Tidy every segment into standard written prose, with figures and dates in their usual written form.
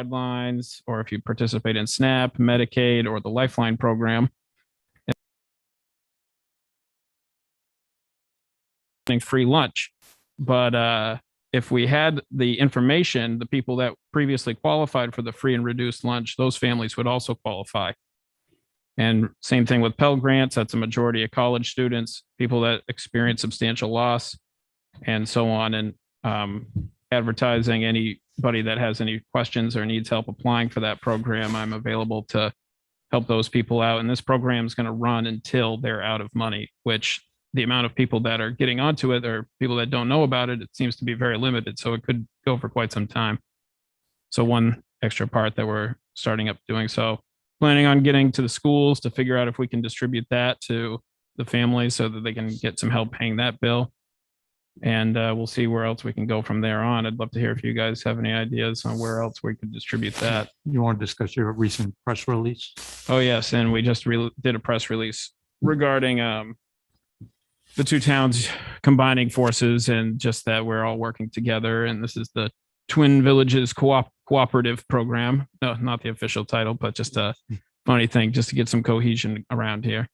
guidelines, or if you participate in SNAP, Medicaid, or the Lifeline program. Free lunch. But if we had the information, the people that previously qualified for the free and reduced lunch, those families would also qualify. And same thing with Pell Grants. That's a majority of college students, people that experience substantial loss, and so on. And advertising, anybody that has any questions or needs help applying for that program, I'm available to help those people out. And this program is going to run until they're out of money, which the amount of people that are getting onto it or people that don't know about it, it seems to be very limited. So it could go for quite some time. So one extra part that we're starting up doing. So planning on getting to the schools to figure out if we can distribute that to the families so that they can get some help paying that bill. And we'll see where else we can go from there on. I'd love to hear if you guys have any ideas on where else we could distribute that. You want to discuss your recent press release? Oh, yes. And we just did a press release regarding the two towns combining forces, and just that we're all working together. And this is the Twin Villages Cooperative Program. No, not the official title, but just a funny thing, just to get some cohesion around here.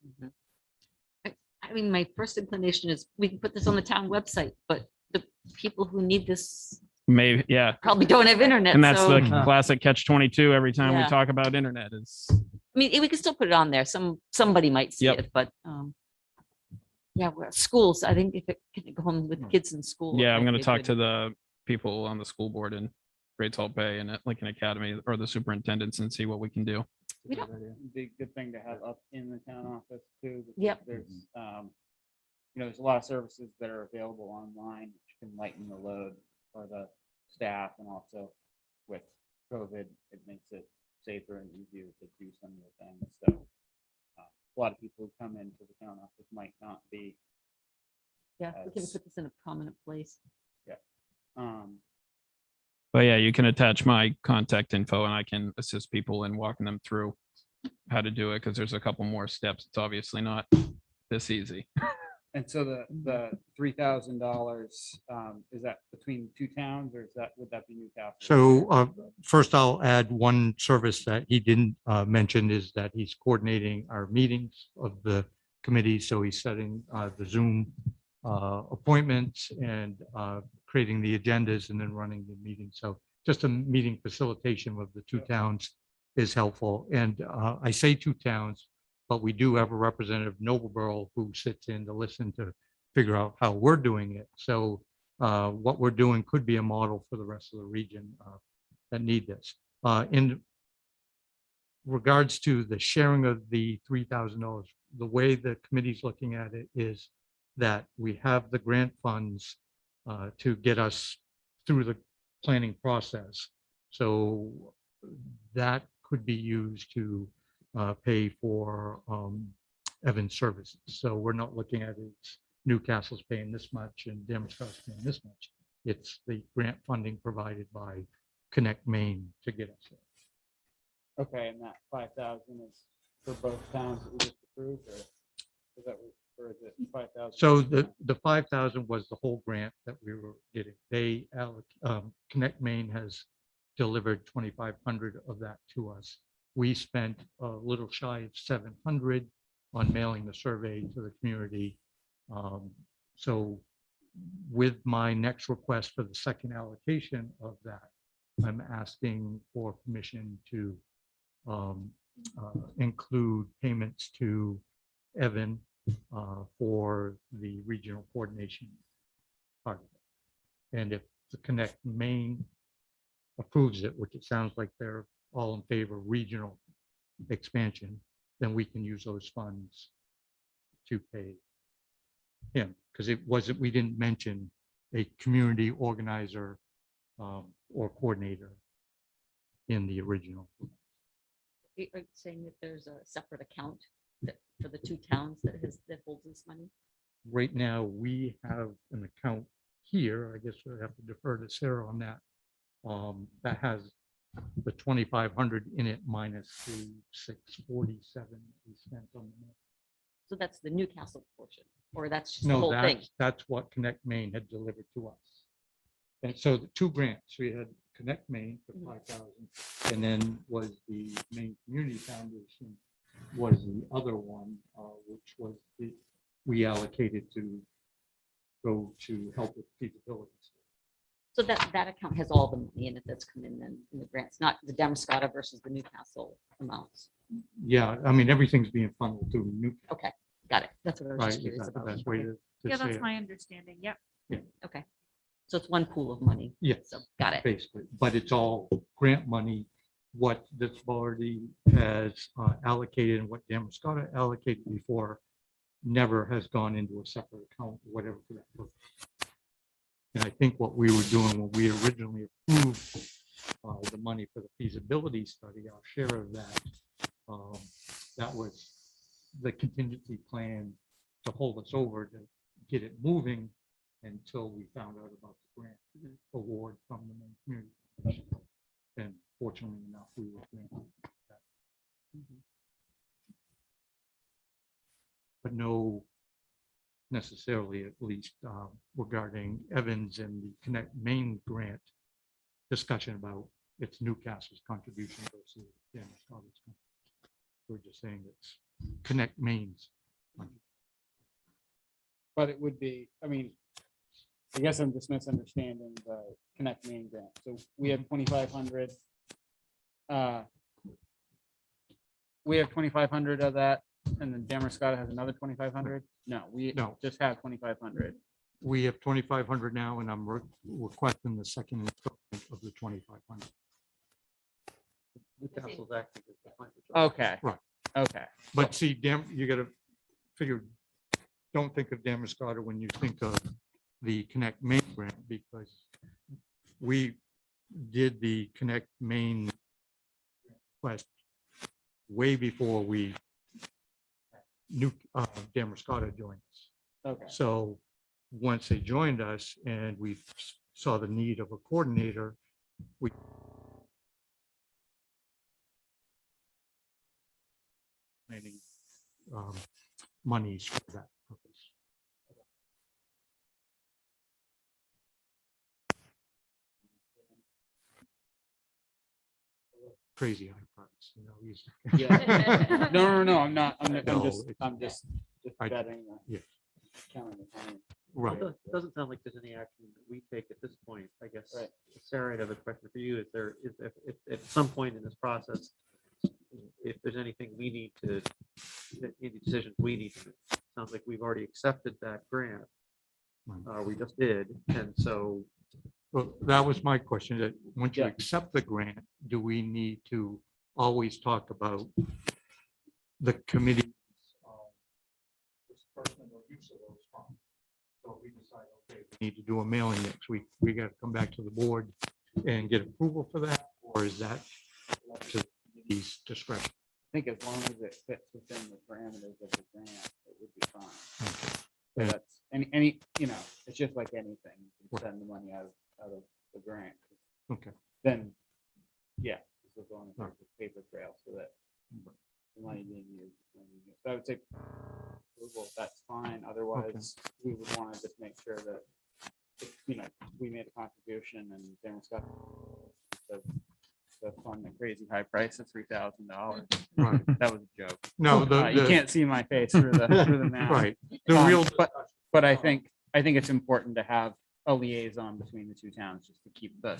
I mean, my first inclination is we can put this on the town website, but the people who need this Maybe, yeah. probably don't have internet. And that's so, the classic catch-22 every time we Yeah. talk about internet is. I mean, we can still put it on there. Somebody might see Yep. it, but yeah, schools, I think if it can go home with kids in school. Yeah, I'm it going to talk would- to the people on the school board in Great Salt Bay and at Lincoln Academy, or the superintendents, and see what we can do. We don't- Be a good thing to have up in the town office too. because Yep. There's, there's a lot of services that are available online, which can lighten the load for the staff, and also with COVID, it makes it safer and easier to do some of the things. So a lot of people who come into the town office might not be. Yeah, we can as- put this in a prominent place. But yeah, you can attach my contact info and I can assist people in walking them through how to do it, because there's a couple more steps. It's obviously not this easy. And so the $3,000, is that between two towns, or would that be Newcastle? So first I'll add one service that he didn't mention is that he's coordinating our meetings of the committee. So he's setting the Zoom appointments and creating the agendas and then running the meeting. So just a meeting facilitation with the two towns is helpful. And I say two towns, but we do have a representative, Noblesboro, who sits in to listen to figure out how we're doing it. So what we're doing could be a model for the rest of the region that need this. In regards to the sharing of the $3,000, the way the committee's looking at it is that we have the grant funds to get us through the planning process. So that could be used to pay for Evan's services. So we're not looking at it, Newcastle's paying this much and Democrat's paying this much. It's the grant funding provided by Connect Maine to get us there. Okay, and that 5,000 is for both towns that we just approved, or is that, or is it 5,000? So the 5,000 was the whole grant that we were getting. They Connect Maine has delivered 2,500 of that to us. We spent a little shy of 700 on mailing the survey to the community. So with my next request for the second allocation of that, I'm asking for permission to include payments to Evan for the regional coordination part of it. And if the Connect Maine approves it, which it sounds like they're all in favor of regional expansion, then we can use those funds to pay him, because it wasn't, we didn't mention a community organizer or coordinator in the original. Are you saying that there's a separate account for the two towns that holds this money? Right now, we have an account here. I guess we'll have to defer to Sarah on that. That has the 2,500 in it minus the 647 we spent on the. So that's the Newcastle portion, or that's just the No, whole thing? that's what Connect Maine had delivered to us. And so the two grants, we had Connect Maine for Mhm. 5,000. And then was the Maine Community Foundation was the other one, which was we allocated to go to help with feasibility. So that account has all the money in it that's come in then in the grants, not the Damascotta versus the Newcastle amounts. Yeah, I mean, everything's being funneled through New, Okay, got it. That's what I was right? just Is curious that the about. best way to Yeah, say that's it? my understanding. Yep. Okay. So it's one pool of money. Yes. So got it. Basically, but it's all grant money. What this body has allocated and what Damascotta allocated before never has gone into a separate account, or whatever for that purpose. And I think what we were doing when we originally approved the money for the feasibility study, our share of that, that was the contingency plan to hold us over to get it moving until we found out about the grant award from the Maine Community Foundation. And fortunately enough, we were granted that. But no, necessarily, at least regarding Evans and the Connect Maine grant discussion about its Newcastle's contribution versus Damascotta's contribution. We're just saying it's Connect Maine's. But it would be, I mean, I guess I'm just misunderstanding the Connect Maine grant. So we have 2,500. We have 2,500 of that, and then Damascotta has another 2,500. No, we No. just have 2,500. We have 2,500 now, and I'm requesting the second installment of the 2,500. Newcastle's acting as the final judge. Okay. Right. Okay. But see, you gotta figure, don't think of Damascotta when you think of the Connect Maine grant, because we did the Connect Maine request way before we knew Damascotta joined us. Okay. So once they joined us and we saw the need of a coordinator, we monies for that purpose. Crazy high price, you know. Yeah. No. I'm not. I'm No, just it's- I- betting. yeah. Counting the time. Right. It doesn't sound like there's any action that we take at this point. I guess, Right. Sarah, I have a question for you. Is there, if at some point in this process, if there's anything we need to, any decisions we need to make? Sounds like we've already accepted that grant. Right. We just did. And so Well, that was my question, that once you Yeah. accept the grant, do we need to always talk about the committee disbursement or use of those funds? So if we decide, okay, we need to do a mailing next week, we got to come back to the board and get approval for that, or is that up to the committee's discretion? I think as long as it fits within the parameters of the grant, it would be fine. So Yeah. that's any, it's just like anything. You can Right. send the money out of the grant. Okay. Then, yeah, just as long as there's a paper trail so that the money being used. So I would say, well, that's fine. Otherwise, we would want to just make sure that, we made a contribution and Darren's got the fund the crazy high price of $3,000. Right. That was a joke. No, You can't see my face through the math. right. The real, But I think it's important to have a liaison between the two towns just to keep the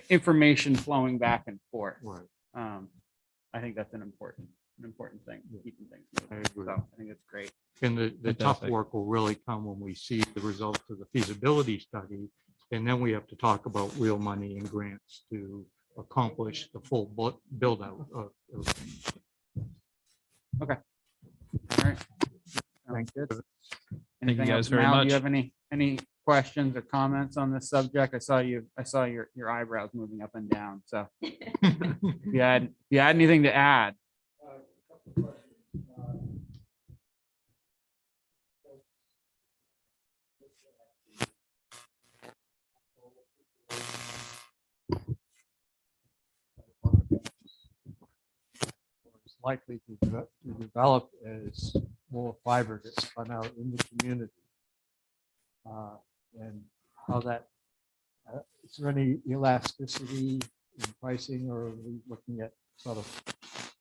information flowing back and forth. right. I think that's an important thing, keeping things I moving. agree. So I think it's great. And the tough Fantastic. work will really come when we see the results of the feasibility study. And then we have to talk about real money and grants to accomplish the full build out of. All right. Sounds good. Thank you Anything guys else? very Mal, do much. you have any questions or comments on this subject? I saw your eyebrows moving up and down. So if you had anything to add. Is likely to develop as more fiber gets spun out in the community. And how that is there any elasticity in pricing, or are we looking at sort of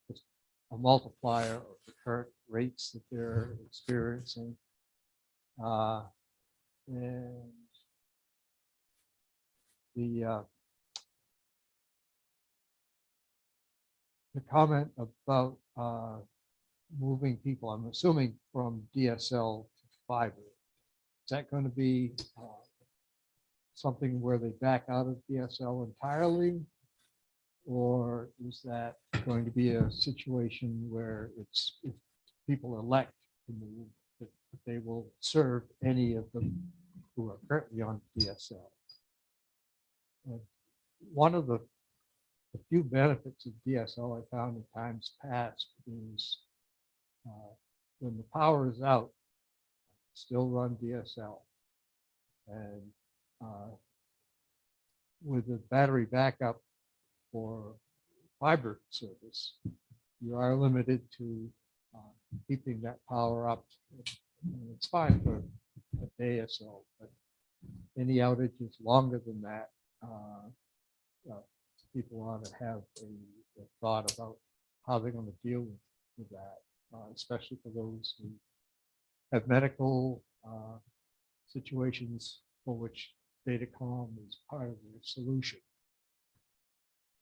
just a multiplier of the current rates that they're experiencing? And the comment about moving people, I'm assuming from DSL to fiber. Is that going to be something where they back out of DSL entirely? Or is that going to be a situation where it's, if people elect to move, that they will serve any of them who are currently on DSL? And one of the few benefits of DSL I found in times past is when the power is out, still run DSL. And with the battery backup for fiber service, you are limited to keeping that power up. And it's fine for a day or so, but any outages longer than that, people ought to have a thought about how they're going to deal with that, especially for those who have medical situations for which datacom is part of the solution.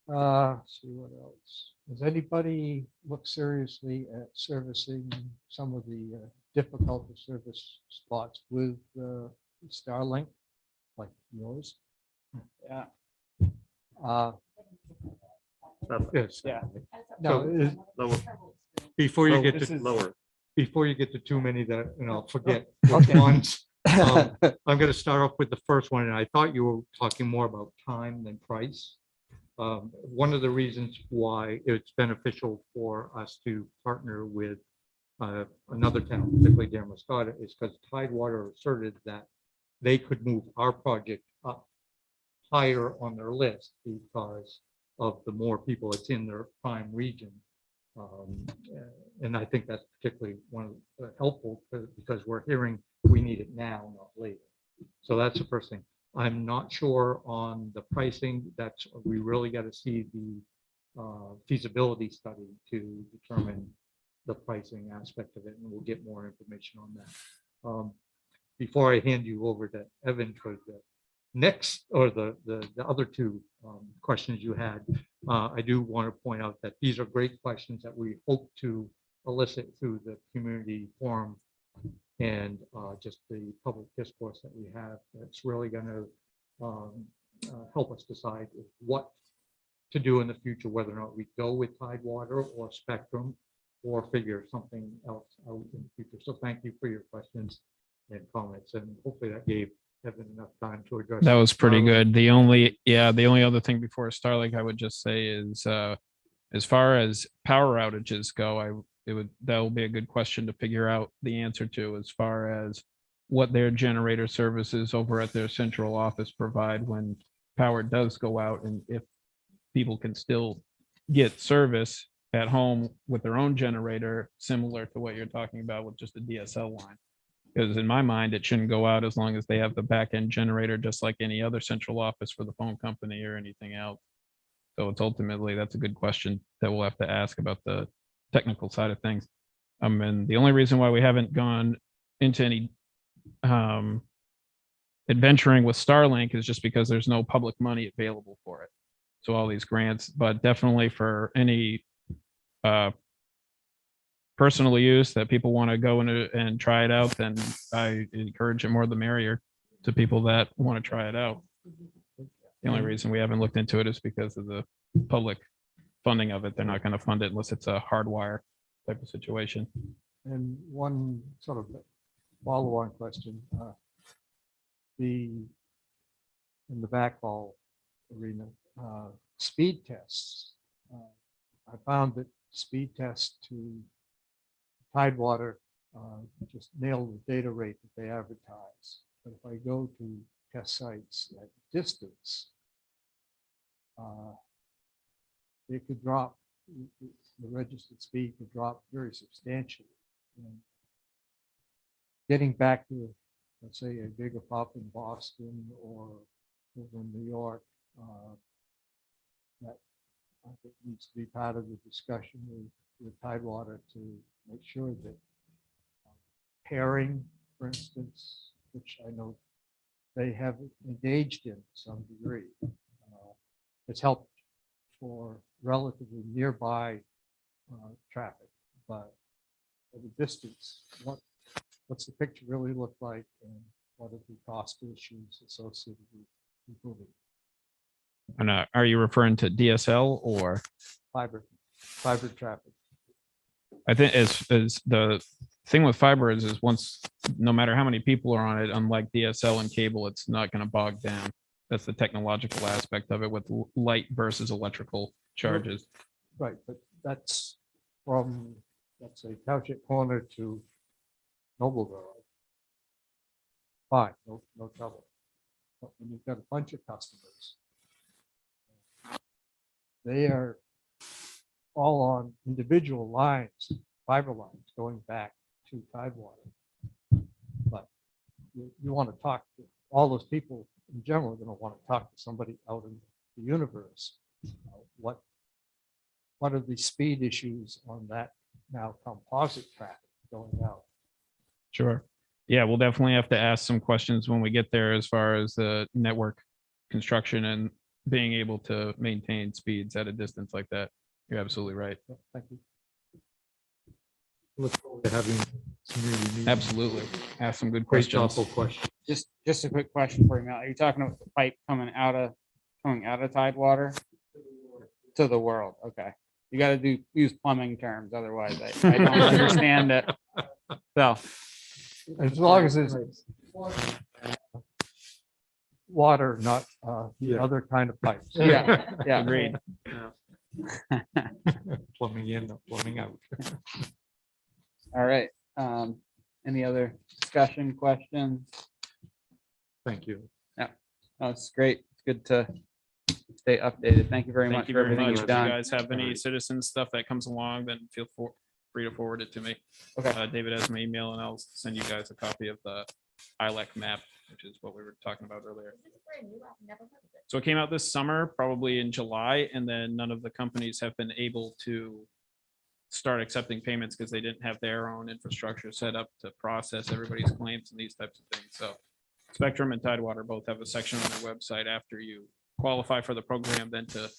See what else. Does anybody look seriously at servicing some of the difficult to service spots with Starlink, like yours? Yeah. Yes. Yeah. No, Lower, Before you low- get this to, is- lower. before you get to too many that, forget which Okay. ones. I'm going to start off with the first one, and I thought you were talking more about time than price. One of the reasons why it's beneficial for us to partner with another town, particularly Damascata, is because Tidewater asserted that they could move our project up higher on their list because of the more people it's in their prime region. And I think that's particularly helpful because we're hearing we need it now, not later. So that's the first thing. I'm not sure on the pricing. We really got to see the feasibility study to determine the pricing aspect of it, and we'll get more information on that. Before I hand you over to Evan for the next, or the other two questions you had, I do want to point out that these are great questions that we hope to elicit through the community forum and just the public discourse that we have. That's really going to help us decide what to do in the future, whether or not we go with Tidewater or Spectrum or figure something else out in the future. So thank you for your questions and comments, and hopefully that gave Evan enough time to address. That was pretty Starlink. good. The only other thing before Starlink I would just say is as far as power outages go, that will be a good question to figure out the answer to, as far as what their generator services over at their central office provide when power does go out, and if people can still get service at home with their own generator, similar to what you're talking about with just a DSL line. Because in my mind, it shouldn't go out as long as they have the back end generator, just like any other central office for the phone company or anything else. So it's ultimately, that's a good question that we'll have to ask about the technical side of things. And the only reason why we haven't gone into any adventuring with Starlink is just because there's no public money available for it. So all these grants, but definitely for any personal use that people want to go in and try it out, then I encourage it more the merrier to people that want to try it out. The only reason we haven't looked into it is because of the public funding of it. They're not going to fund it unless it's a hardwire type of situation. And one sort of follow-on question, in the backhaul arena, speed tests. I found that speed tests to Tidewater just nail the data rate that they advertise. But if I go to test sites at distance, they could drop, the registered speed could drop very substantially. And getting back to, let's say, a gigapop in Boston or over in New York, that I think needs to be part of the discussion with Tidewater to make sure that pairing, for instance, which I know they have engaged in to some degree, it's helped for relatively nearby traffic, but at a distance, what's the picture really look like, and what are the cost issues associated with improving And are you referring to DSL or fiber traffic? I think as the thing with fiber is once, no matter how many people are on it, unlike DSL and cable, it's not going to bog down. That's the technological aspect of it with light versus electrical charges. Right, but that's from, let's say, Township Corner to Noblesboro. Fine, no trouble. But when you've got a bunch of customers, they are all on individual lines, fiber lines going back to Tidewater. But you want to talk to all those people in general, are going to want to talk to somebody out in the universe. What are the speed issues on that now composite track going out? Sure. Yeah, we'll definitely have to ask some questions when we get there as far as the network construction and being able to maintain speeds at a distance like that. You're absolutely right. Thank you. Look forward to having some really meaningful, Absolutely. Ask some good great questions. thoughtful questions. Just a quick question for you, Mel. Are you talking about the pipe coming out of Tidewater to the world? Okay. You got to use plumbing terms. Otherwise I don't understand it. So, As long as it's water, not the Yeah. other kind of pipes. yeah, yeah. Agreed. Plumbing in, not plumbing out. All right. Any other discussion, questions? Thank you. Oh, it's great. It's good to stay updated. Thank you very much Thank you for very everything much. you've If you done. guys have any citizen stuff that comes along, then feel free to forward it to me. Okay. David has my email and I'll send you guys a copy of the ILEC map, which is what we were talking about earlier. So it came out this summer, probably in July, and then none of the companies have been able to start accepting payments because they didn't have their own infrastructure set up to process everybody's claims and these types of things. So Spectrum and Tidewater both have a section on their website after you qualify for the program, then to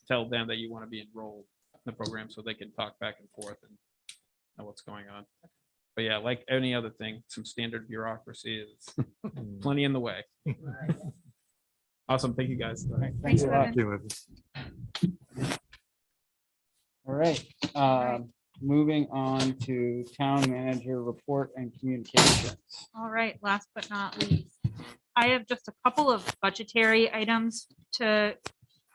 tell them that you want to be enrolled in the program so they can talk back and forth and know what's going on. But yeah, like any other thing, some standard bureaucracy is plenty in the way. Awesome. Thank you, guys. Thanks, Thank Evan. you. All right. Moving on to town manager report and communications. All right, last but not least, I have just a couple of budgetary items to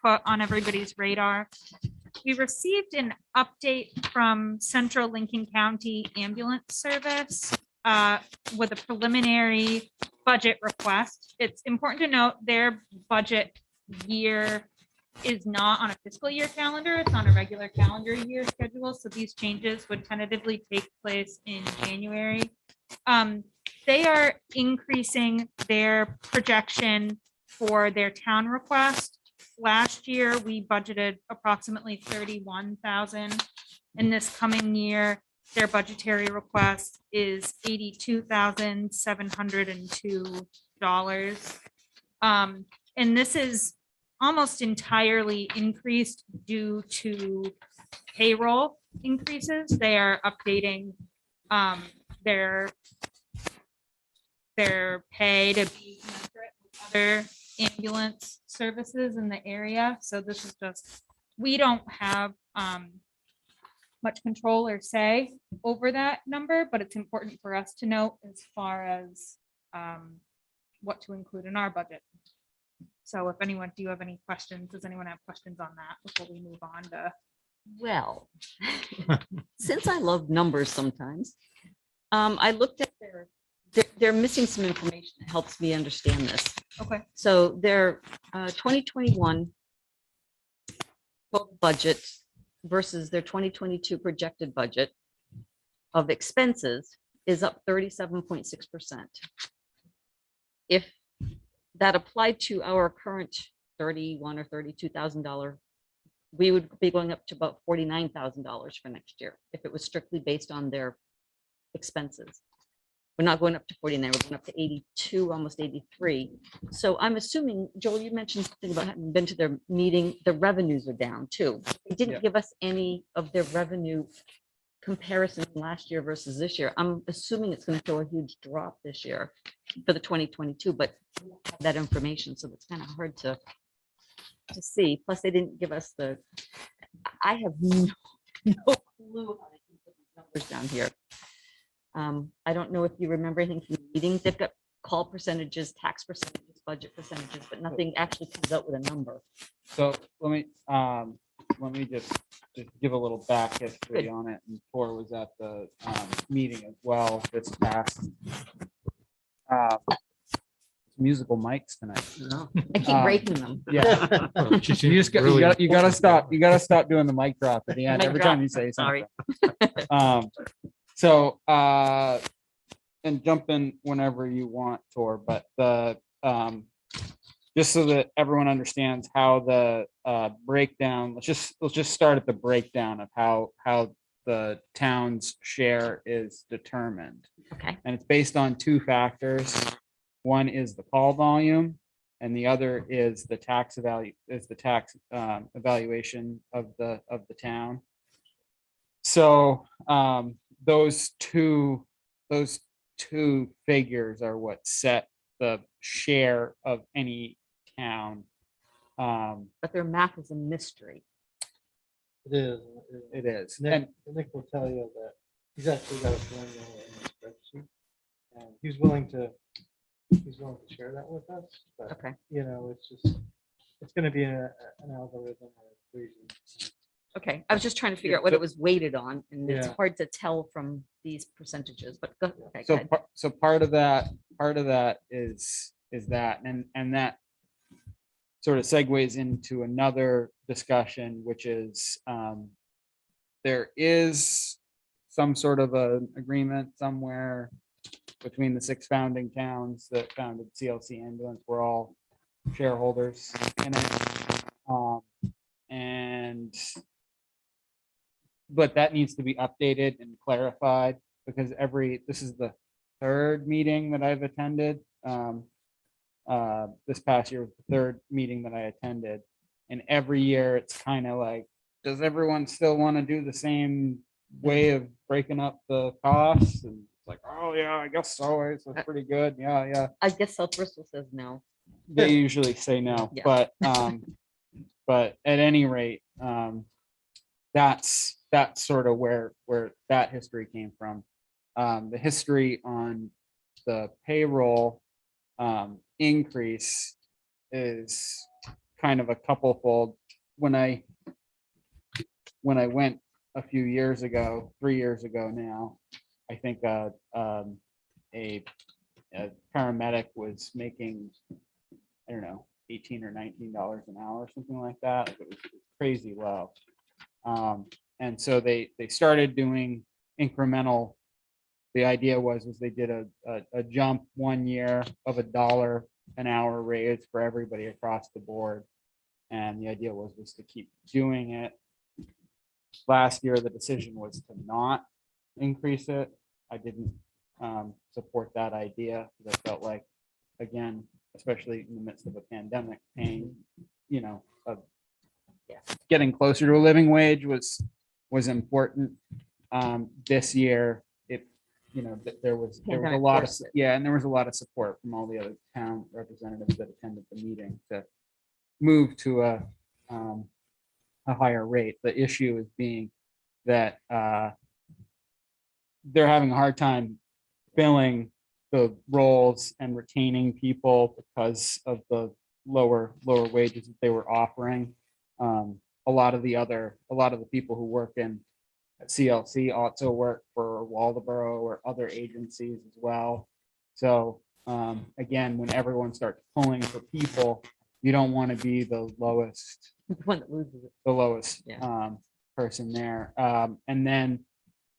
put on everybody's radar. We received an update from Central Lincoln County Ambulance Service with a preliminary budget request. It's important to note their budget year is not on a fiscal year calendar. It's on a regular calendar year schedule. So these changes would tentatively take place in January. They are increasing their projection for their town request. Last year, we budgeted approximately 31,000. In this coming year, their budgetary request is $82,702. And this is almost entirely increased due to payroll increases. They are updating their pay to be commensurate with other ambulance services in the area. So this is just, we don't have much control or say over that number, but it's important for us to note as far as what to include in our budget. So if anyone, do you have any questions? Does anyone have questions on that before we move on to? Well, since I love numbers sometimes, I looked at they're missing some information that helps me understand this. Okay. So their 2021 total budget versus their 2022 projected budget of expenses is up 37.6%. If that applied to our current $31,000 or $32,000, we would be going up to about $49,000 for next year if it was strictly based on their expenses. We're not going up to 49, we're going up to 82, almost 83. So I'm assuming, Joel, you mentioned something about having been to their meeting, the revenues are down too. They didn't Yeah. give us any of their revenue comparison last year versus this year. I'm assuming it's going to show a huge drop this year for the 2022, but we don't have that information, so it's kind of hard to see. Plus, they didn't give us the, I have no clue how they can put these numbers down here. I don't know if you remember anything from the meetings. They've got call percentages, tax percentages, budget percentages, but nothing actually comes out with a number. So let me just give a little back history Good. on it. And Tor was at the meeting as well this past. Musical mics tonight. I keep Um, breaking them. Yeah. She You seems just got, really you gotta important. stop. You gotta stop doing the mic drop at the end Mic every drop. time you say Sorry. something. So and jump in whenever you want, Tor, but the just so that everyone understands how the breakdown, let's just start at the breakdown of how the town's share is determined. Okay, And it's based on two factors. One is the call volume, and the other is the tax evaluation of the town. So those two figures are what set the share of any town. but their math is a mystery. It is. It is. Nick, And Nick will tell you that he's actually got a formula in his spreadsheet. And he's willing to share that with us, but Okay, you know, it's gonna be an algorithm or equation. okay. I was just trying to figure out what it was weighted on, and it's Yeah. hard to tell from these percentages, but go, okay, so good. so part of that is that, and that sort of segues into another discussion, which is there is some sort of an agreement somewhere between the 6 founding towns that founded CLC Ambulance. We're all shareholders in it. But that needs to be updated and clarified, because this is the 3rd meeting that I've attended. This past year was the 3rd meeting that I attended. And every year it's kind of like, does everyone still want to do the same way of breaking up the costs? And it's like, oh yeah, I guess so. It's pretty good. Yeah. I guess South Bristol says no. They usually say no, Yeah. but at any rate, that's sort of where that history came from. The history on the payroll increase is kind of a couple-fold. When I went a few years ago, 3 years ago now, I think a paramedic was making, I don't know, $18 or $19 an hour, something like that. It was crazy low. And so they started doing incremental. The idea was they did a jump one year of $1 an hour raise for everybody across the board. And the idea was to keep doing it. Last year, the decision was to not increase it. I didn't support that idea, because I felt like, again, especially in the midst of a pandemic, paying, getting closer to a living wage was important. This year, there was a Pandemic lot of, forced it. and there was a lot of support from all the other town representatives that attended the meeting to move to a higher rate. The issue is being that they're having a hard time filling the roles and retaining people because of the lower wages that they were offering. A lot of the people who work in at CLC also work for Waldeboro or other agencies as well. So again, when everyone starts pulling for people, you don't want to be the lowest One that loses it. the lowest person there. And then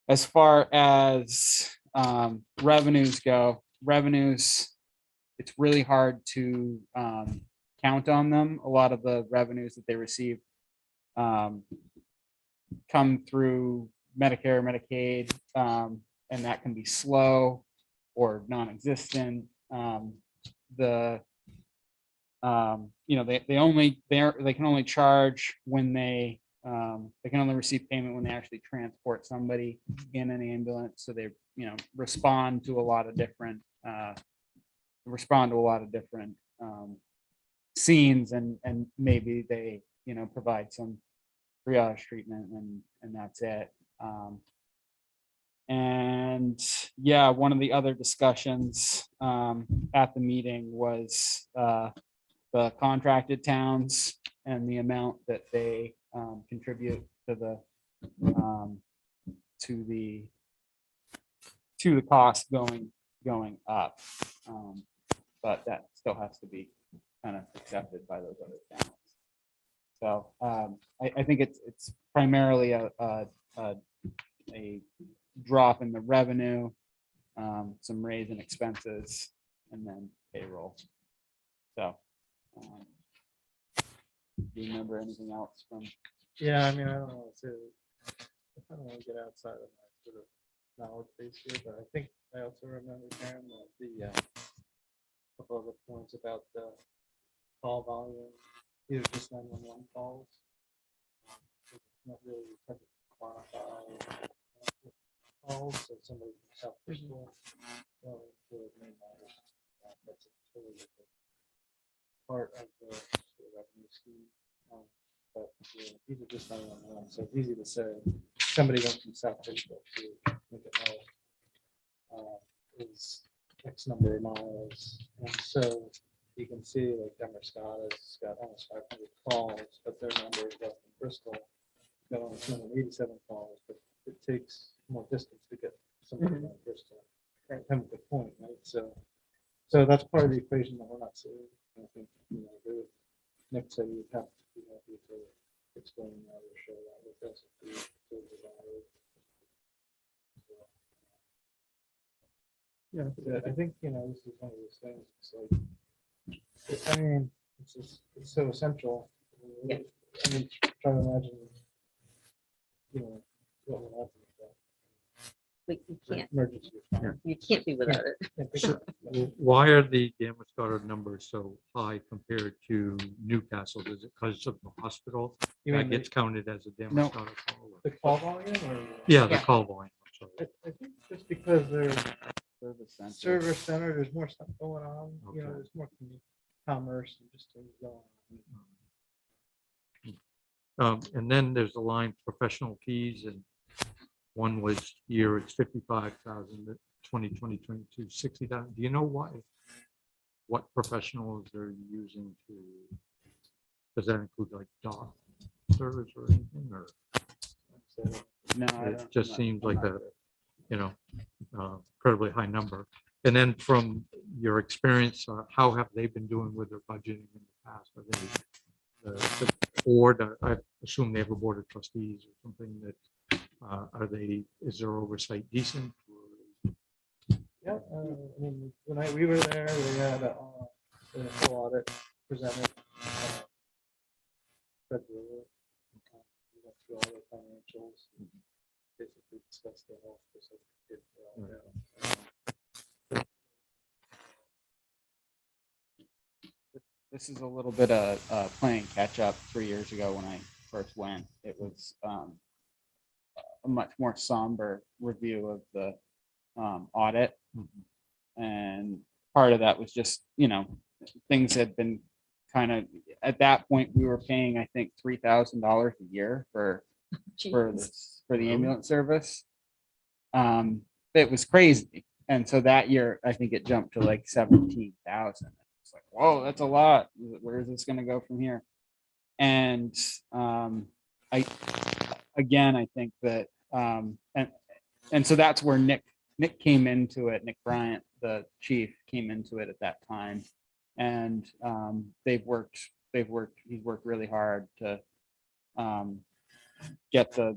as far as revenues go, revenues it's really hard to count on them. A lot of the revenues that they receive come through Medicare, Medicaid, and that can be slow or non-existent. The they can only charge when they can only receive payment when they actually transport somebody in an ambulance. So they respond to a lot of different scenes, and maybe they provide some triage treatment, and that's it. And yeah, one of the other discussions at the meeting was the contracted towns and the amount that they contribute to the cost going up. But that still has to be kind of accepted by those other towns. So I think it's primarily a drop in the revenue, some raise in expenses, and then payroll. So, do you remember anything else from? Yeah, I mean, I don't know to get outside of my sort of knowledge base here, but I think I also remember, Karen, the couple of the points about the call volume, either just 911 calls. Not really tough to quantify calls, so somebody from South Bristol, that's a totally different part of the revenue scheme. But these are just 911, so it's easy to say somebody went from South Bristol to Newcastle is X number of miles, and so you can see like Denver Scott has got almost 500 calls, but their number is less than Bristol. Got only 287 calls, but it takes more distance to get somebody from Bristol. Right, come to the point, right? So that's part of the equation that we're not seeing. I think Nick said you have to be happy to explain that or show that with us if we feel desired. Yeah, I think this is one of those things. It's like, I mean, it's so essential. Yeah. I mean, try to imagine, what would happen with that. Emergency response. You can't be without it. Can't think of it. Why are the damage daughter numbers so high compared to Newcastle? Is it because of the hospital You that mean gets counted as a damage No. daughter call? the call volume or? Yeah, the Yeah. call volume. I'm sorry. I think just because they're Service center? service center, there's more stuff going on, Okay. there's more commerce and just things going on. And then there's the line professional fees, and one was here, it's 55,000, 2022, 60,000. Do you know why? What professionals they're using to, does that include like doctors or anything, or So, No, it just seems like a, incredibly high number? And then from your experience, how have they been doing with their budgeting in the past? Are they, the board, I assume they have a board of trustees or something that, is their oversight decent? Yeah, I mean, when we were there, we had a full audit presented. February. We went through all the financials, basically discussed the whole specific. This is a little bit of playing catch up. 3 years ago when I first went, it was a much more somber review of the audit. And part of that was just, things had been kind of, at that point, we were paying, I think, $3,000 a year for the ambulance service. It was crazy. And so that year, I think it jumped to like 17,000. It's like, whoa, that's a lot. Where is this going to go from here? And I think that, and so that's where Nick came into it. Nick Bryant, the chief, came into it at that time. And he's worked really hard to get the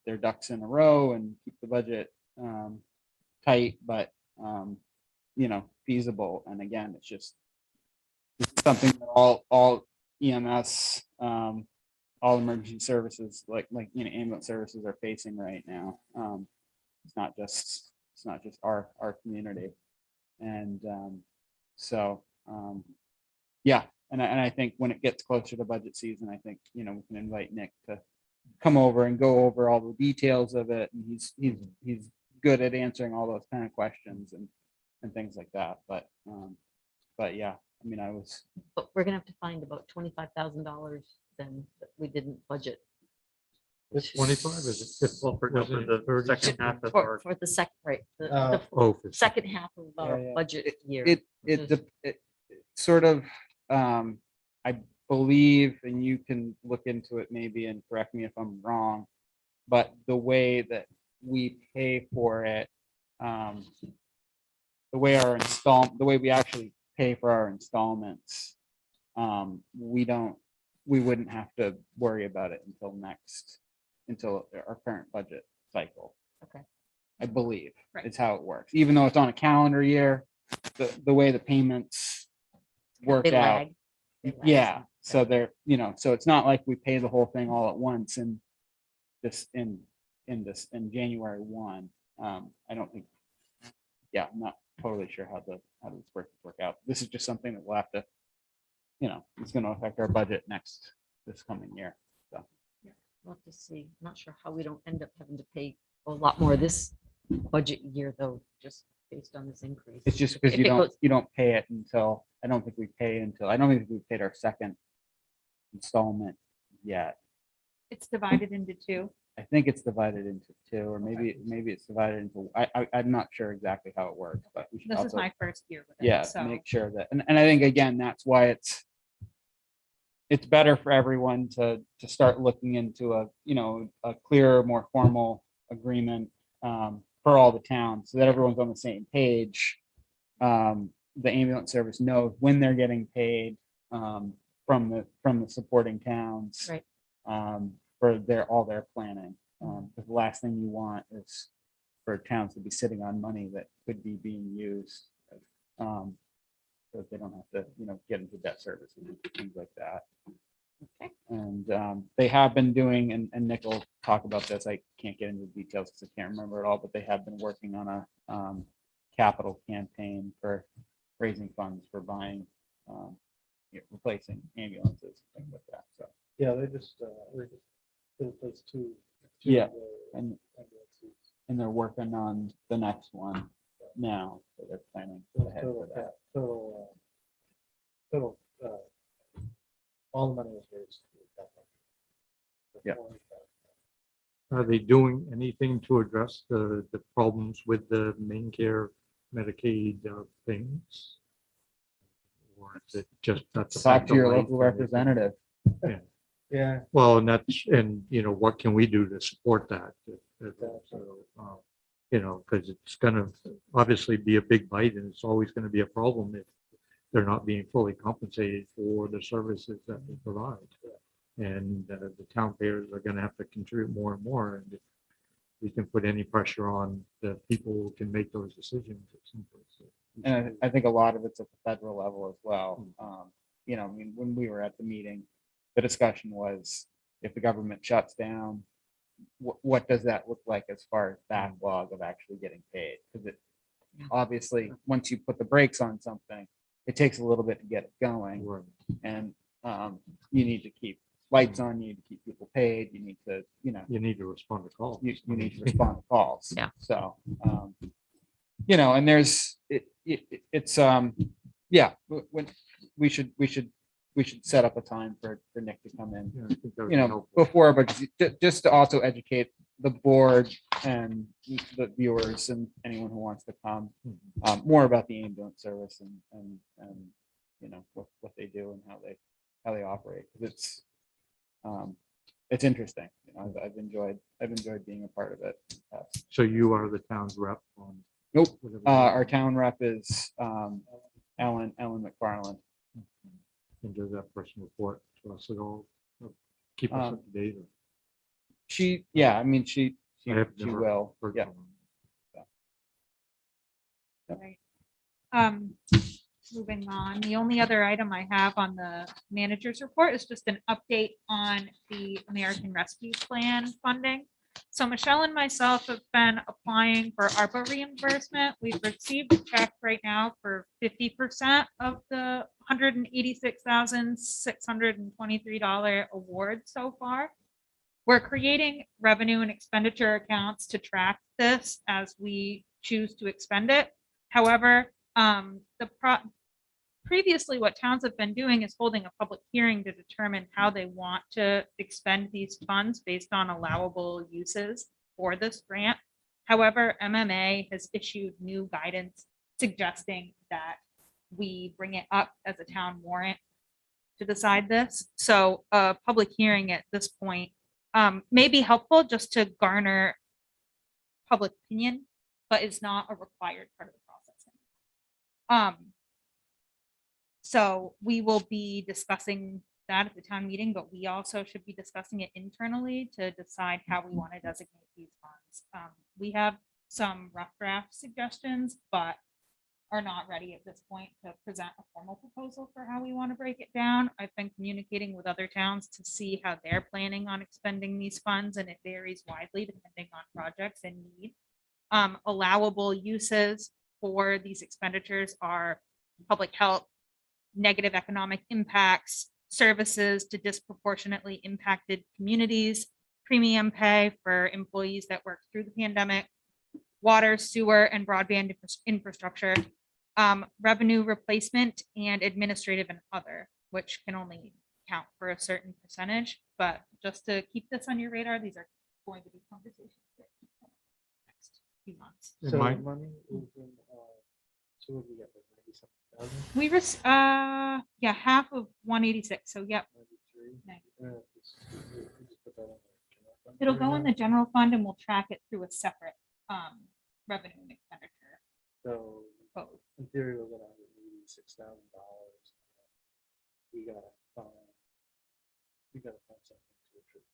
their ducks in a row and keep the budget tight, but feasible. And again, it's just something that all EMS, all emergency services, like ambulance services are facing right now. It's not just our community, and yeah. And I think when it gets closer to budget season, I think, we can invite Nick to come over and go over all the details of it. And he's good at answering all those kind of questions and things like that. But yeah, I mean, But we're gonna have to find about $25,000 then that we didn't budget. It's 25, is it? Well, for the 30 second something? half of For, our, for the second, right, Oh. the Oh, for second half of our yeah. budget year. it sort of, I believe, and you can look into it maybe and correct me if I'm wrong, but the way that we pay for it, the way we actually pay for our installments, we wouldn't have to worry about it until our current budget cycle. Okay. I believe Right. is how it works. Even though it's on a calendar year, the way the payments work They out. lag. They lag Yeah. some. So they're, so it's not like we pay the whole thing all at once and this in January 1. I don't think, yeah, I'm not totally sure how this work out. This is just something that we'll have to, it's going to affect our budget this coming year. So We'll have to see. Not sure how we don't end up having to pay a lot more this budget year though, just based on this increase. it's just because If it goes- you don't pay it until, I don't think we paid our second installment yet. It's divided into two. I think it's divided into two, or maybe it's divided into, I'm not sure exactly how it works, but we should This is also, my first year with it. yeah, So make sure that, and I think, again, that's why it's better for everyone to start looking into a clearer, more formal agreement for all the towns, so that everyone's on the same page. The ambulance service knows when they're getting paid from the supporting towns. Right. For all their planning. Because the last thing you want is for towns to be sitting on money that could be being used. So that they don't have to, get into debt services and things like that. Okay. And they have been doing, and Nick will talk about this, I can't get into the details because I can't remember it all, but they have been working on a capital campaign for raising funds for buying, replacing ambulances, things like that, so. Yeah, they just replaced two. Yeah, of the and ambulances. they're working on the next one now, so they're planning So ahead Total, for that. total, all the money was raised. Yeah. Are they doing anything to address the problems with the main care Medicaid things? Or is it just that's the Talk fact to your of life local and they- representative. Yeah. Well, and what can we do to support that? Because it's gonna obviously be a big bite and it's always gonna be a problem if they're not being fully compensated for the services that they provide. And the town payers are gonna have to contribute more and more, and if we can put any pressure on the people who can make those decisions. It's simple. And I think a lot of it's at the federal level as well. I mean, when we were at the meeting, the discussion was if the government shuts down, what does that look like as far as backlog of actually getting paid? Because obviously, once you put the brakes on something, it takes a little bit to get it going. Right. And you need to keep lights on, you need to keep people paid, you need to, You need to respond to calls. you need to respond to calls. Yeah. So, and there's, it's, yeah, when we should set up a time for Nick to come in, Yeah, I think that would be helpful. before, but just to also educate the board and the viewers and anyone who wants to come, more about the ambulance service and what they do and how they operate. Because it's interesting. I've enjoyed being a part of it. So you are the town's rep on. Nope. whatever. Our town rep is Ellen McFarland. And does that person report to us at all? Or keep us up to date? Or- She I have she never will. heard Yeah. from them. Right. Moving on, the only other item I have on the manager's report is just an update on the American Rescue Plan funding. So Michelle and myself have been applying for ARPA reimbursement. We've received a check right now for 50% of the $186,623 award so far. We're creating revenue and expenditure accounts to track this as we choose to expend it. However, previously what towns have been doing is holding a public hearing to determine how they want to expend these funds based on allowable uses for this grant. However, MMA has issued new guidance suggesting that we bring it up as a town warrant to decide this. So a public hearing at this point may be helpful just to garner public opinion, but is not a required part of the process. So we will be discussing that at the town meeting, but we also should be discussing it internally to decide how we want to designate these funds. We have some rough draft suggestions, but are not ready at this point to present a formal proposal for how we want to break it down. I've been communicating with other towns to see how they're planning on expending these funds, and it varies widely depending on projects and need. Allowable uses for these expenditures are public health, negative economic impacts, services to disproportionately impacted communities, premium pay for employees that worked through the pandemic, water, sewer, and broadband infrastructure, revenue replacement, and administrative and other, which can only count for a certain percentage. But just to keep this on your radar, these are going to be conversations that next few months. In So my- the money is in, so what do we get, like 97,000, We yeah, half of 186. So yep, 93? Nice. Just put that on the general fund it'll for go in now. the general fund and we'll track it through a separate revenue and expenditure So code. in theory, we're gonna have $86,000. We gotta find something to attribute.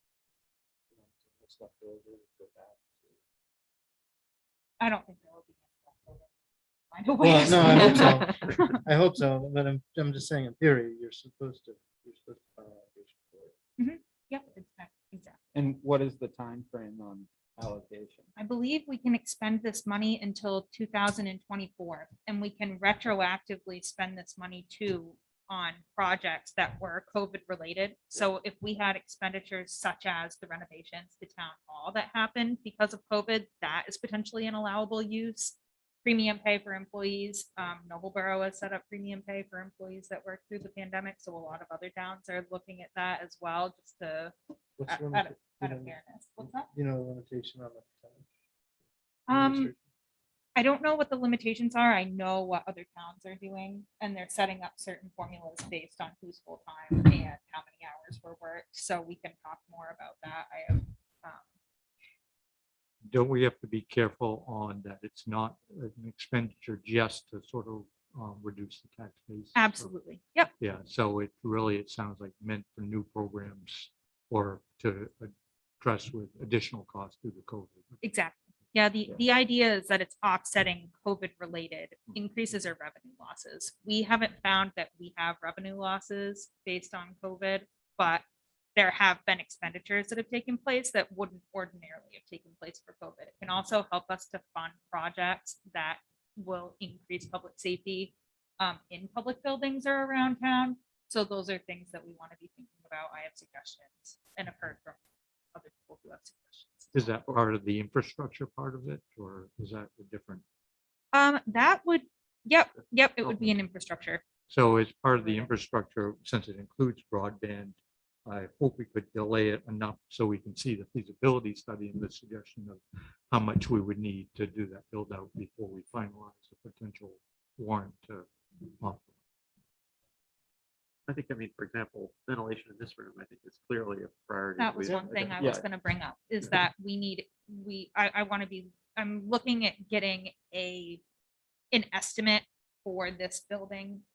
What's left over, go back to. I don't think there will be. Find a way Well, to no, I hope spend so. it. I hope so, but I'm just saying in theory, you're supposed to find an allocation for it. Yep, exactly. And what is the time frame on allocation? I believe we can expend this money until 2024, and we can retroactively spend this money too on projects that were COVID related. So if we had expenditures such as the renovations to town hall that happened because of COVID, that is potentially an allowable use. Premium pay for employees. Noblesboro has set up premium pay for employees that worked through the pandemic. So a lot of other towns are looking at that as well, just to What's the out of limit- fairness. What's that? You know, the limitation on the percentage? Um, I don't know what the limitations are. I know what other towns are doing, and they're setting up certain formulas based on who's full time and how many hours were worked. So we can talk more about that. I have, Don't we have to be careful on that it's not an expenditure just to sort of reduce the tax base? absolutely. Yep. Yeah, so it really, it sounds like meant for new programs or to address with additional costs due to COVID. Exactly. Yeah, the idea is that it's offsetting COVID related increases or revenue losses. We haven't found that we have revenue losses based on COVID, but there have been expenditures that have taken place that wouldn't ordinarily have taken place for COVID. It can also help us to fund projects that will increase public safety in public buildings or around town. So those are things that we want to be thinking about. I have suggestions and have heard from other people who have suggestions. Is that part of the infrastructure part of it, or is that a different? That would, yep, it would be an infrastructure. So as part of the infrastructure, since it includes broadband, I hope we could delay it enough so we can see the feasibility study and the suggestion of how much we would need to do that build out before we finalize the potential warrant to. I think, I mean, for example, ventilation in this room, I think is clearly a priority. That was We- one thing I Yeah. was gonna bring up, is that I want to be, I'm looking at getting an estimate for this building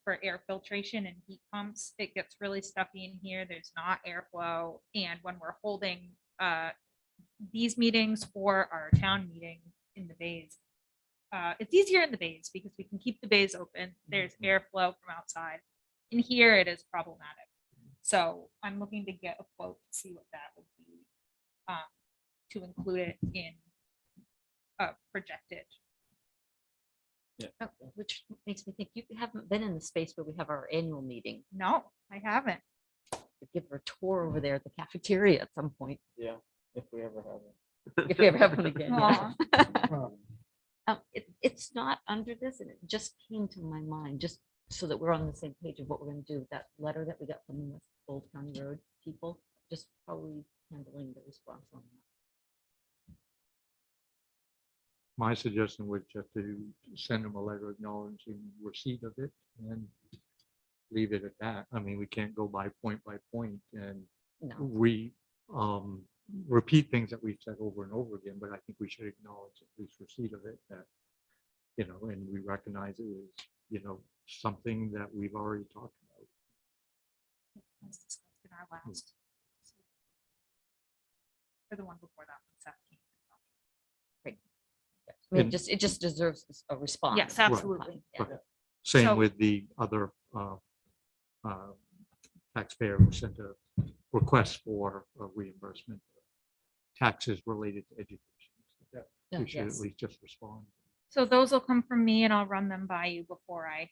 for air filtration and heat pumps. It gets really stuffy in here. There's not airflow. And when we're holding these meetings or our town meeting in the bays, It's easier in the bays because we can keep the bays open. There's airflow from outside. In here, it is problematic. So I'm looking to get a quote to see what that would be, to include it in projected. Oh, which makes me think you haven't been in the space where we have our annual meeting. No, I haven't. Give her a tour over there at the cafeteria at some point, Yeah, if we ever have it. if we ever have one again. yeah. Aw. It's not under this, and it just came to my mind, just so that we're on the same page of what we're gonna do. That letter that we got from the Old County Road people, just probably handling the response on that. My suggestion was just to send them a letter acknowledging receipt of it and leave it at that. I mean, we can't go by point and No, repeat things that we've said over and over again, but I think we should acknowledge at least receipt of it, that, and we recognize it as, something that we've already talked about. As discussed in our last. Or the one before that. one, 17. I mean, And- it just deserves a response. Yes, absolutely. Yeah. Right. Same So- with the other taxpayer who sent a request for a reimbursement, taxes related to education. Yeah, We should at yes. least just respond. So those will come from me and I'll run them by you before I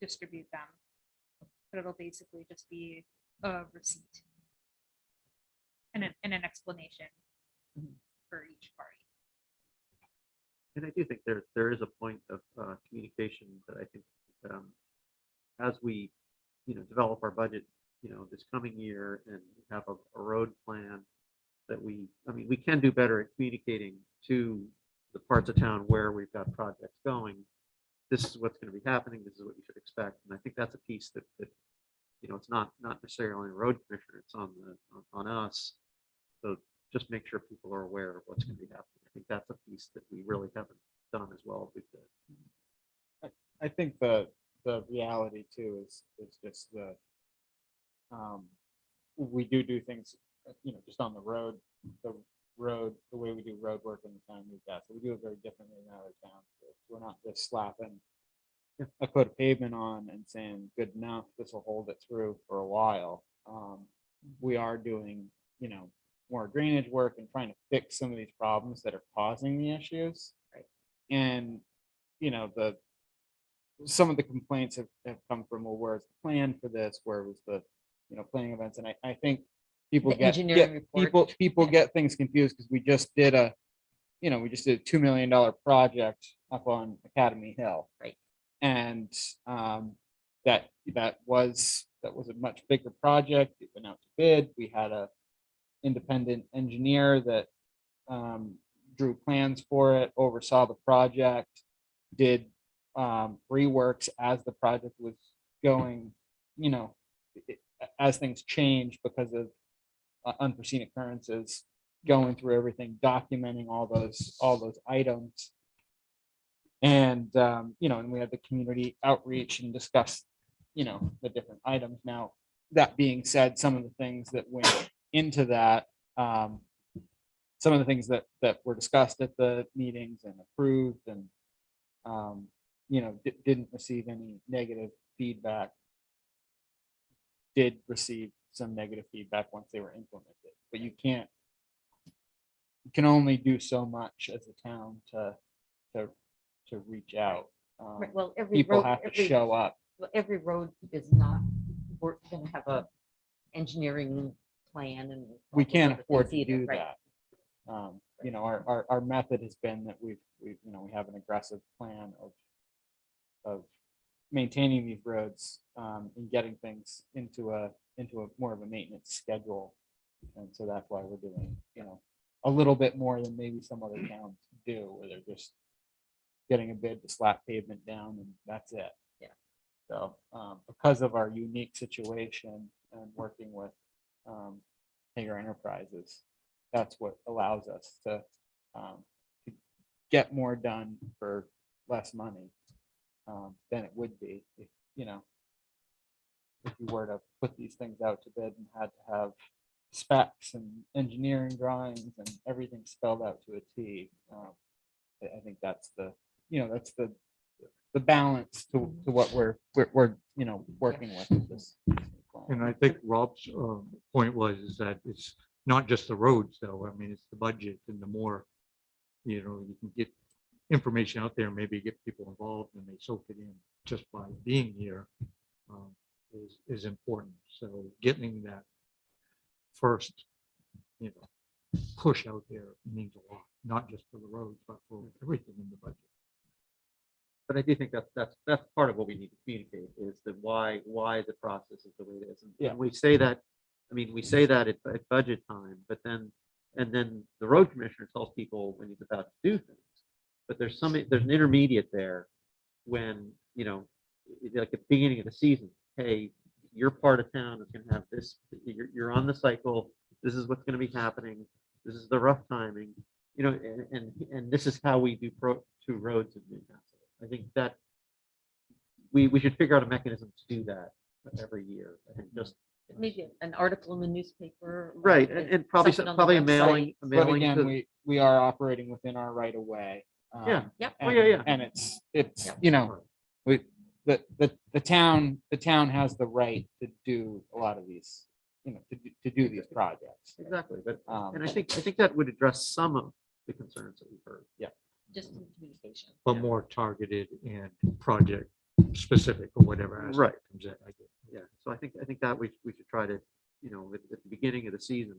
distribute them. But it'll basically just be a receipt. And an explanation Mhm. for each party. And I do think there is a point of communication that I think as we, develop our budget, this coming year and have a road plan that we can do better at communicating to the parts of town where we've got projects going. This is what's going to be happening. This is what you should expect. And I think that's a piece that it's not necessarily the road commissioner, it's on us. So just make sure people are aware of what's going to be happening. I think that's a piece that we really haven't done as well as we could. I think the reality too is just we do things, just on the road, the way we do road work in the town of Newcastle. We do it very differently than other towns. We're not just slapping a coat of pavement on and saying, good enough, this will hold it through for a while. We are doing, more drainage work and trying to fix some of these problems that are causing the issues. Right. And, some of the complaints have come from, well, where's the plan for this? Where was the, planning events? And I think people The get engineering report. people Yeah. get things confused because we just did a $2 million project up on Academy Hill. Right. And that was a much bigger project. It went out to bid. We had a independent engineer that drew plans for it, oversaw the project, did reworks as the project was going, as things changed because of unforeseen occurrences, going through everything, documenting all those items. And and we had the community outreach and discussed, the different items. Now, that being said, some of the things that went into that, some of the things that were discussed at the meetings and approved and didn't receive any negative feedback, did receive some negative feedback once they were implemented. But you can only do so much as a town to reach out. Right, well, every People road, have to show up. every road is not, we're gonna have a engineering plan and. all We those can't other afford things to either, do right? that. Our method has been that we have an aggressive plan of maintaining these roads and getting things into a more of a maintenance schedule. And so that's why we're doing, a little bit more than maybe some other towns do, where they're just getting a bid to slap pavement down and that's it. Yeah. So because of our unique situation and working with Hager Enterprises, that's what allows us to get more done for less money than it would be if you were to put these things out to bid and had to have specs and engineering drawings and everything spelled out to a T. I think that's the that's the balance to what we're working with this. And I think Rob's point was is that it's not just the roads though. I mean, it's the budget and the more, you can get information out there, maybe get people involved and they soak it in just by being here is important. So getting that first, push out there means a lot, not just for the roads, but for everything in the budget. But I do think that's part of what we need to communicate is that why the process is the way it is. And we say that, we say that at budget time, but then the road commissioner tells people when he's about to do things. But there's an intermediate there when, like at the beginning of the season, hey, your part of town is going to have this, you're on the cycle, this is what's going to be happening, this is the rough timing, and this is how we do two roads in Newcastle. I think that we should figure out a mechanism to do that every year. I think just Maybe an article in the newspaper. right, like, and probably something on the probably a website. mailing But again, to, we are operating within our right of way. Yeah. Yep. Oh, yeah. And it's, Yep. the town has the right to do a lot of these, to do these projects. exactly. But Um, and I think that would address some of the concerns that we've heard. Just in communication. But more targeted and project specific or whatever. aspect Right. Comes in, I get. Yeah, so I think that we should try to, at the beginning of the season,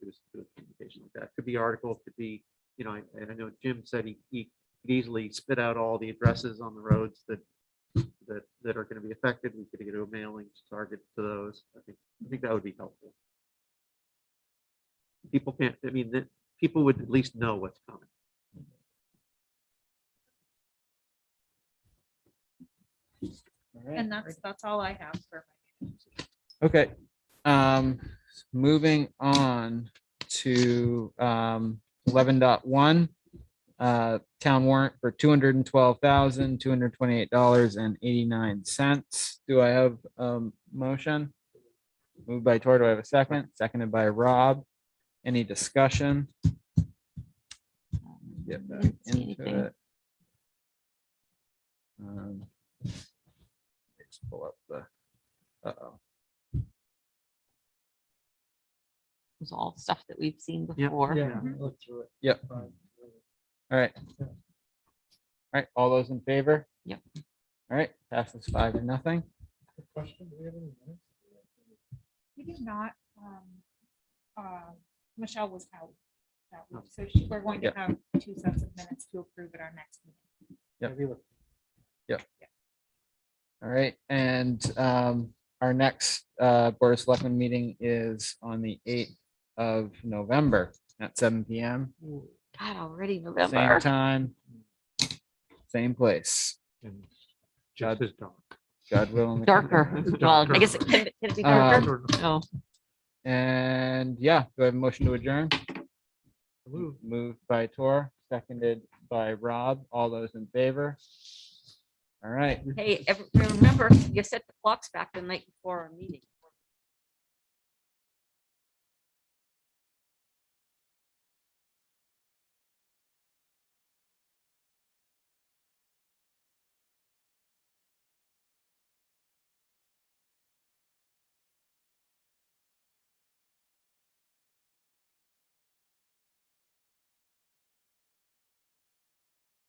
do a communication like that. Could be articles, could be, I know Jim said he could easily spit out all the addresses on the roads that are going to be affected. We could get a mailing target to those. I think that would be helpful. People can't, people would at least know what's coming. And that's all I have for. Okay, moving on to 11.1, town warrant for $212,228.89. Do I have a motion? Moved by Tor, do I have a second? Seconded by Rob. Any discussion? Get back Didn't see into anything. it. Let's pull up the, uh-oh. It was all stuff that we've seen Yeah. before. Yeah, look through it. Yep. All right. All right, all those in favor? Yep. All right, passes 5-0. Question, do we have any minutes? We did not, Michelle was out that week, so we're going to Yeah. have 2 sets of minutes to approve at our next meeting. Yep. Maybe look. All right, and our next Board of Selectmen meeting is on the 8th of November at 7 PM. God, already Same November. time, same place. And just as dark. God willing. Darker. Well, I guess it can it be darker. No. And yeah, do I have a motion to adjourn? Moved by Tor, seconded by Rob. All those in favor? All right. Hey, remember, you set the clocks back the night before our meeting.